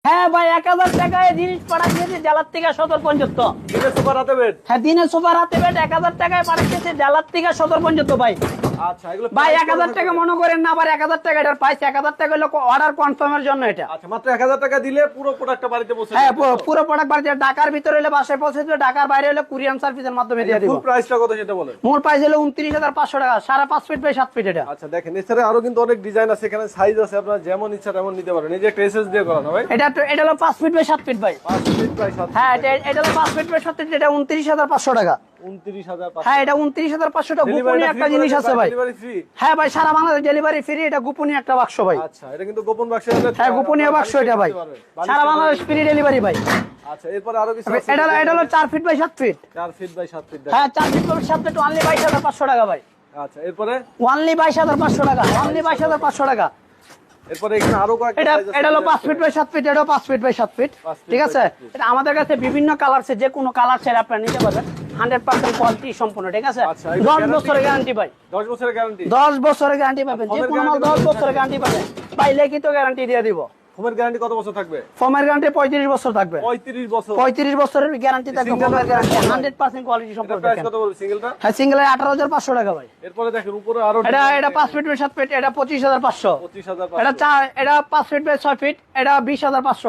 হ্যাঁ ভাই 1000 টাকায় জিনিস পাঠাচ্ছি জেলার থেকে সদর পর্যন্ত। দিনে সুপার হাতে বেড। হ্যাঁ দিনে সুপার হাতে বেড 1000 টাকায় পাঠাচ্ছি জেলার থেকে সদর পর্যন্ত ভাই। আচ্ছা এগুলো ভাই price 1000 কত টাকা থাকবে? মনে করেন না, আবার 1000 টাকা এটার প্রাইস 1000 টাকা হলো অর্ডার কনফার্মের জন্য এটা। আচ্ছা মাত্র 1000 টাকা দিলে পুরো প্রোডাক্টটা বাড়িতে পৌঁছে হ্যাঁ যাবে, তাই তো? পুরো প্রোডাক্ট বাড়িতে ঢাকার ভিতরে হলে বাসায় পৌঁছে দেবে, ঢাকার বাইরে হলে কুরিয়ার সার্ভিসের মাধ্যমে দিয়ে দিব। ফুল প্রাইসটা কত সেটা বলেন। মোর প্রাইস হলো 29500 টাকা, 5.5 ফিট বাই 7 ফিট এটা। আচ্ছা দেখেন এছাড়া আরো কিন্তু অনেক ডিজাইন আছে, এখানে সাইজ আছে, আপনারা যেমন ইচ্ছা তেমন নিতে পারেন। এই যে একটা এসএস দিয়ে করা না ভাই, এটা হলো 5 ফিট বাই 7 ফিট ভাই। 5 ফিট বাই 7 হ্যাঁ এটা হলো 5 ফিট বাই 7 ফিট, এটা 29500 টাকা। 29500। হ্যাঁ এটা 29500 টাকা। গোপনীয় একটা জিনিস আছে ভাই। Delivery free. হ্যাঁ ভাই সারা বাংলাদেশ ডেলিভারি ফ্রি, এটা গোপনীয় একটা বাক্স ভাই। আচ্ছা এটা কিন্তু গোপন বাক্সে হলে হ্যাঁ গোপনীয় বাক্স এটা ভাই, সারা বাংলাদেশ ফ্রি ডেলিভারি ভাই। আচ্ছা এরপর আরো কিছু আছে। এটা হলো 4 feet by 7 feet. 4 feet by 7 feet. হ্যাঁ 4 ফিট বাই 7 ফিট অনলি 22500 টাকা ভাই। আচ্ছা এরপরে অনলি 22500 টাকা, অনলি 22500 টাকা। এরপরে এখানে আরো কয়েকটা এটা size আছে। এটা হলো 5 ফিট বাই 7 ফিট, এটাও 5 ফিট বাই 7 ফিট। 5 ফিট ঠিক বাই আছে, 7 ফিট। এটা আমাদের কাছে বিভিন্ন কালার আছে, যে কোনো কালার চাইলে আপনারা নিতে পারবেন। 100% কোয়ালিটি সম্পূর্ণ, ঠিক আছে। আচ্ছা, এগুলো 10 guarantee বছরের গ্যারান্টি ভাই। 10 বছরের গ্যারান্টি। 10 বছরের গ্যারান্টি পাবেন, যে কোনো মাল 10 বছরের গ্যারান্টি পাবেন ভাই, লিখিত গ্যারান্টি দিয়ে দিব। ফোমের গ্যারান্টি কত বছর থাকবে? ফোমের গ্যারান্টি 35 বছর থাকবে। 35 বছর। 35 বছরের গ্যারান্টি থাকবে Single ফোমের গ্যারান্টি, কত? 100% কোয়ালিটি এটা সম্পূর্ণ প্রাইস দেখেন। কত বলবো সিঙ্গেলটা? হ্যাঁ সিঙ্গেল 18500 টাকা ভাই। এরপরে দেখেন উপরে আরো এটা 5 ফিট বাই 7 ফিট, এটা 25500। 25500। এটা 5 ফিট বাই 6 ফিট, এটা 20500।